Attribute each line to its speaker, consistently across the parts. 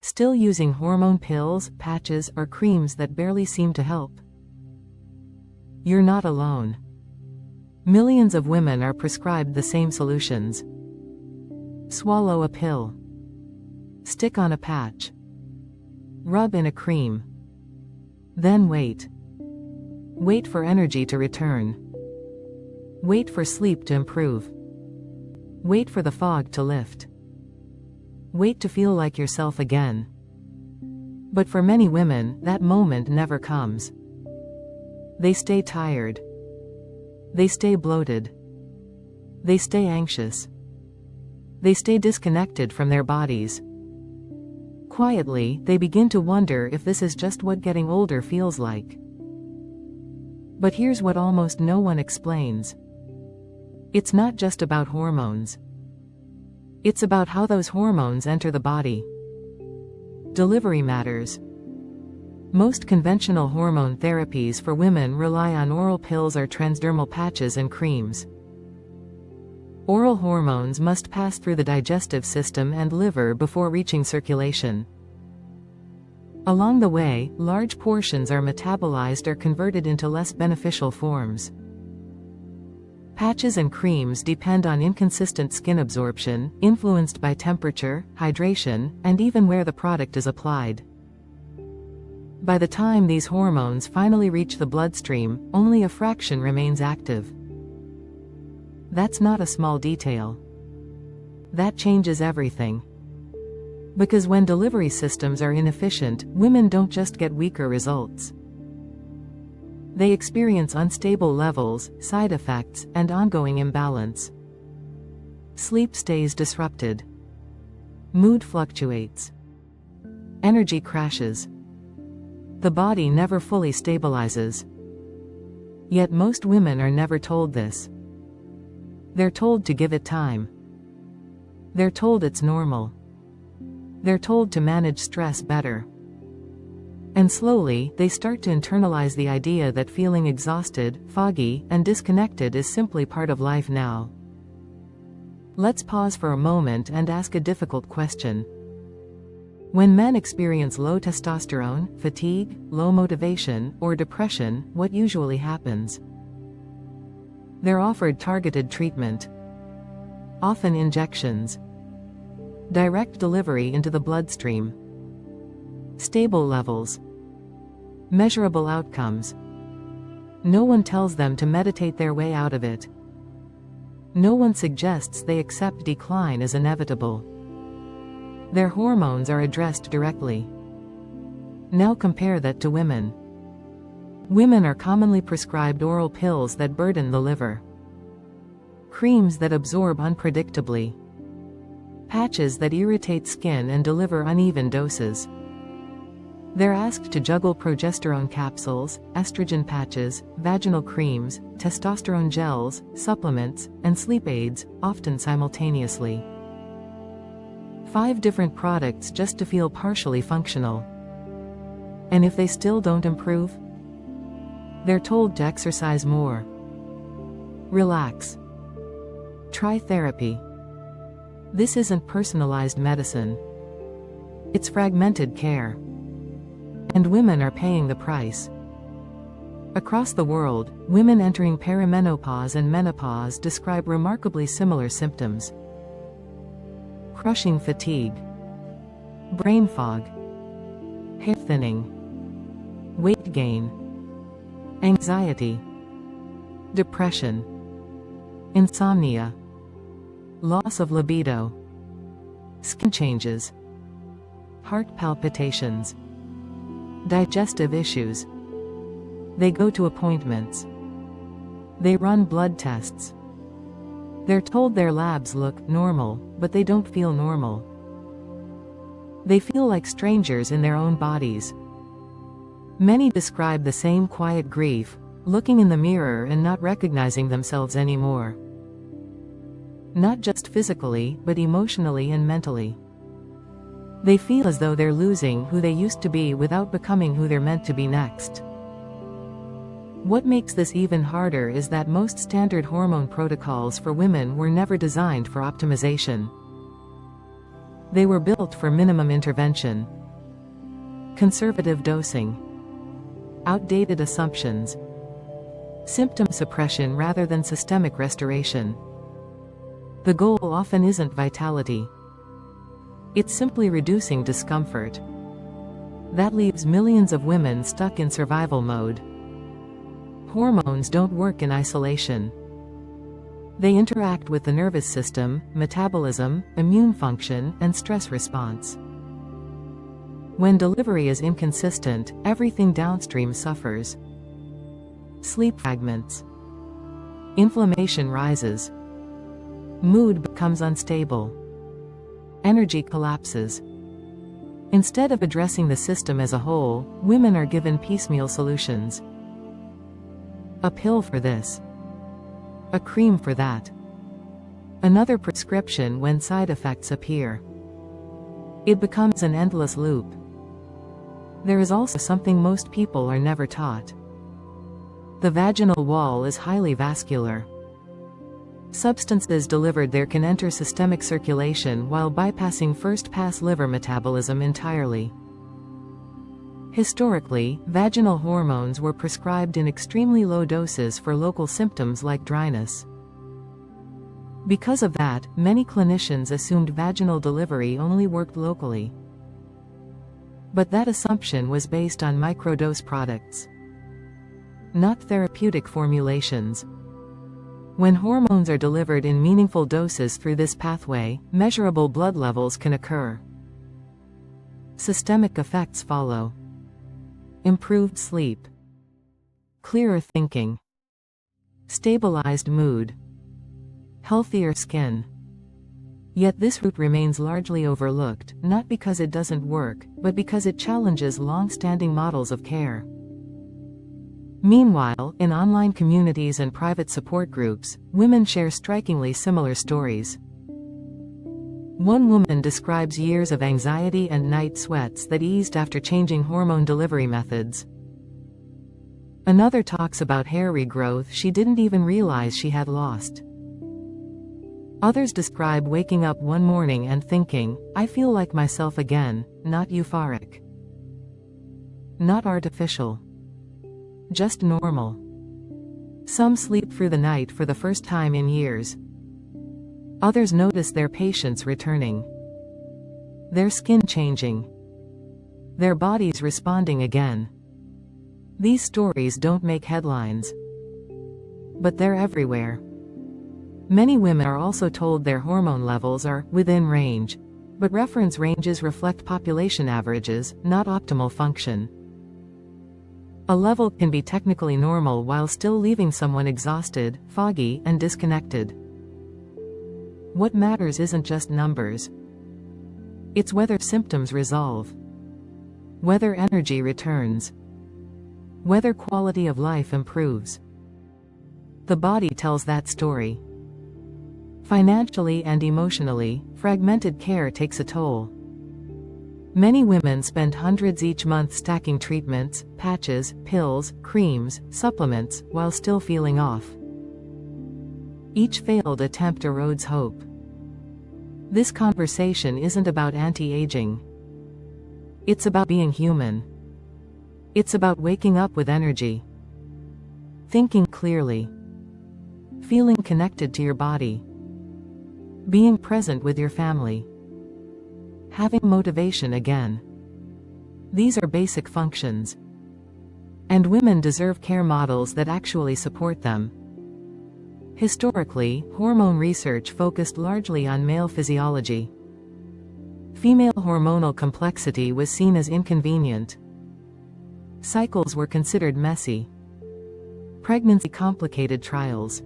Speaker 1: Still using hormone pills, patches, or creams that barely seem to help? You're not alone. Millions of women are prescribed the same solutions. Swallow a pill. Stick on a patch. Rub in a cream. Then wait. Wait for energy to return. Wait for sleep to improve. Wait for the fog to lift. Wait to feel like yourself again. But for many women, that moment never comes. They stay tired. They stay bloated. They stay anxious. They stay disconnected from their bodies. Quietly, they begin to wonder if this is just what getting older feels like. But here's what almost no one explains. It's not just about hormones. It's about how those hormones enter the body. Delivery matters. Most conventional hormone therapies for women rely on oral pills or transdermal patches and creams. Oral hormones must pass through the digestive system and liver before reaching circulation. Along the way, large portions are metabolized or converted into less beneficial forms. Patches and creams depend on inconsistent skin absorption, influenced by temperature, hydration, and even where the product is applied. By the time these hormones finally reach the bloodstream, only a fraction remains active. That's not a small detail. That changes everything. Because when delivery systems are inefficient, women don't just get weaker results. They experience unstable levels, side effects, and ongoing imbalance. Sleep stays disrupted. Mood fluctuates. Energy crashes. The body never fully stabilizes. Yet most women are never told this. They're told to give it time. They're told it's normal. They're told to manage stress better. And slowly, they start to internalize the idea that feeling exhausted, foggy, and disconnected is simply part of life now. Let's pause for a moment and ask a difficult question. When men experience low testosterone, fatigue, low motivation, or depression, what usually happens? They're offered targeted treatment. Often injections. Direct delivery into the bloodstream. Stable levels. Measurable outcomes. No one tells them to meditate their way out of it. No one suggests they accept decline as inevitable. Their hormones are addressed directly. Now compare that to women. Women are commonly prescribed oral pills that burden the liver. Creams that absorb unpredictably. Patches that irritate skin and deliver uneven doses. They're asked to juggle progesterone capsules, estrogen patches, vaginal creams, testosterone gels, supplements, and sleep aids, often simultaneously. 5 different products just to feel partially functional. And if they still don't improve? They're told to exercise more. Relax. Try therapy. This isn't personalized medicine. It's fragmented care. And women are paying the price. Across the world, women entering perimenopause and menopause describe remarkably similar symptoms. Crushing fatigue. Brain fog. Hair thinning. Weight gain. Anxiety. Depression. Insomnia. Loss of libido. Skin changes. Heart palpitations. Digestive issues. They go to appointments. They run blood tests. They're told their labs look normal, but they don't feel normal. They feel like strangers in their own bodies. Many describe the same quiet grief, looking in the mirror and not recognizing themselves anymore. Not just physically, but emotionally and mentally. They feel as though they're losing who they used to be without becoming who they're meant to be next. What makes this even harder is that most standard hormone protocols for women were never designed for optimization. They were built for minimum intervention, conservative dosing, outdated assumptions, symptom suppression rather than systemic restoration. The goal often isn't vitality. It's simply reducing discomfort. That leaves millions of women stuck in survival mode. Hormones don't work in isolation. They interact with the nervous system, metabolism, immune function, and stress response. When delivery is inconsistent, everything downstream suffers. Sleep fragments. Inflammation rises. Mood becomes unstable. Energy collapses. Instead of addressing the system as a whole, women are given piecemeal solutions. A pill for this. A cream for that. Another prescription when side effects appear. It becomes an endless loop. There is also something most people are never taught. The vaginal wall is highly vascular. Substances delivered there can enter systemic circulation while bypassing first-pass liver metabolism entirely. Historically, vaginal hormones were prescribed in extremely low doses for local symptoms like dryness. Because of that, many clinicians assumed vaginal delivery only worked locally. But that assumption was based on microdose products, not therapeutic formulations. When hormones are delivered in meaningful doses through this pathway, measurable blood levels can occur. Systemic effects follow. Improved sleep, clearer thinking, stabilized mood, healthier skin. Yet this route remains largely overlooked, not because it doesn't work, but because it challenges long-standing models of care. Meanwhile, in online communities and private support groups, women share strikingly similar stories. One woman describes years of anxiety and night sweats that eased after changing hormone delivery methods. Another talks about hair regrowth she didn't even realize she had lost. Others describe waking up one morning and thinking, "I feel like myself again," not euphoric, not artificial, just normal. Some sleep through the night for the first time in years. Others notice their patience returning, their skin changing, their bodies responding again. These stories don't make headlines, but they're everywhere. Many women are also told their hormone levels are within range, but reference ranges reflect population averages, not optimal function. A level can be technically normal while still leaving someone exhausted, foggy, and disconnected. What matters isn't just numbers. It's whether symptoms resolve, whether energy returns, whether quality of life improves. The body tells that story. Financially and emotionally, fragmented care takes a toll. Many women spend hundreds each month stacking treatments, patches, pills, creams, supplements, while still feeling off. Each failed attempt erodes hope. This conversation isn't about anti-aging. It's about being human. It's about waking up with energy, thinking clearly, feeling connected to your body, being present with your family, having motivation again. These are basic functions. And women deserve care models that actually support them. Historically, hormone research focused largely on male physiology. Female hormonal complexity was seen as inconvenient. Cycles were considered messy. Pregnancy complicated trials.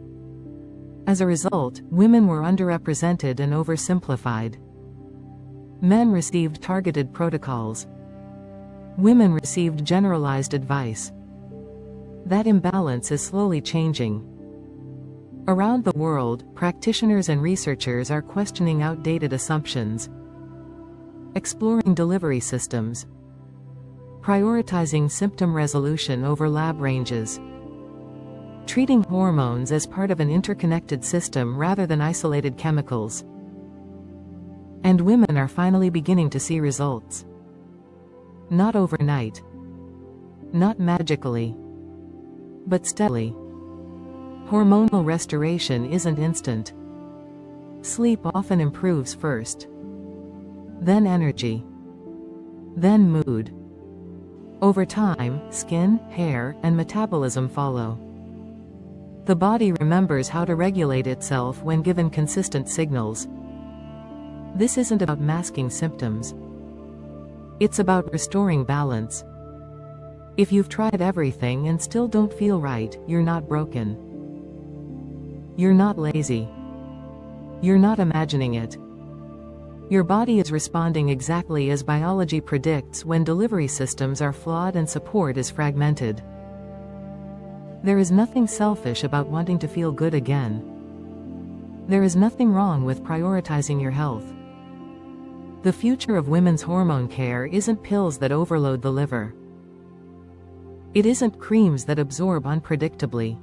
Speaker 1: As a result, women were underrepresented and oversimplified. Men received targeted protocols. Women received generalized advice. That imbalance is slowly changing. Around the world, practitioners and researchers are questioning outdated assumptions, exploring delivery systems, prioritizing symptom resolution over lab ranges, treating hormones as part of an interconnected system rather than isolated chemicals. And women are finally beginning to see results. Not overnight. Not magically. But steadily. Hormonal restoration isn't instant. Sleep often improves first. Then energy. Then mood. Over time, skin, hair, and metabolism follow. The body remembers how to regulate itself when given consistent signals. This isn't about masking symptoms. It's about restoring balance. If you've tried everything and still don't feel right, you're not broken. You're not lazy. You're not imagining it. Your body is responding exactly as biology predicts when delivery systems are flawed and support is fragmented. There is nothing selfish about wanting to feel good again. There is nothing wrong with prioritizing your health. The future of women's hormone care isn't pills that overload the liver. It isn't creams that absorb unpredictably.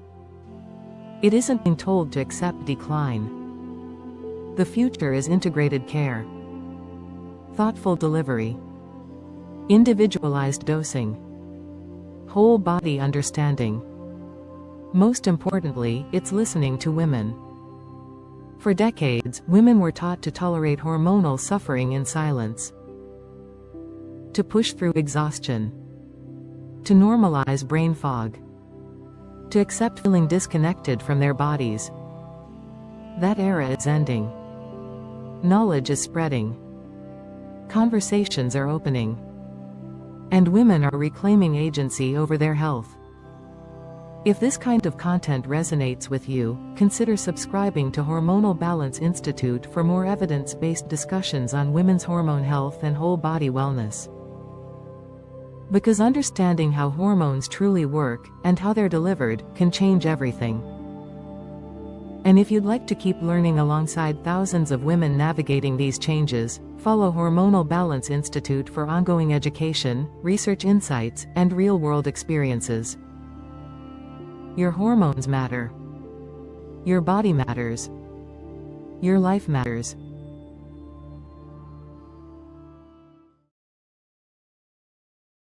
Speaker 1: It isn't being told to accept decline. The future is integrated care. Thoughtful delivery. Individualized dosing. Whole body understanding. Most importantly, it's listening to women. For decades, women were taught to tolerate hormonal suffering in silence. To push through exhaustion. To normalize brain fog. To accept feeling disconnected from their bodies. That era is ending. Knowledge is spreading. Conversations are opening. And women are reclaiming agency over their health. If this kind of content resonates with you, consider subscribing to Hormonal Balance Institute for more evidence-based discussions on women's hormone health and whole body wellness. Because understanding how hormones truly work, and how they're delivered, can change everything. And if you'd like to keep learning alongside thousands of women navigating these changes, follow Hormonal Balance Institute for ongoing education, research insights, and real-world experiences. Your hormones matter. Your body matters. Your life matters.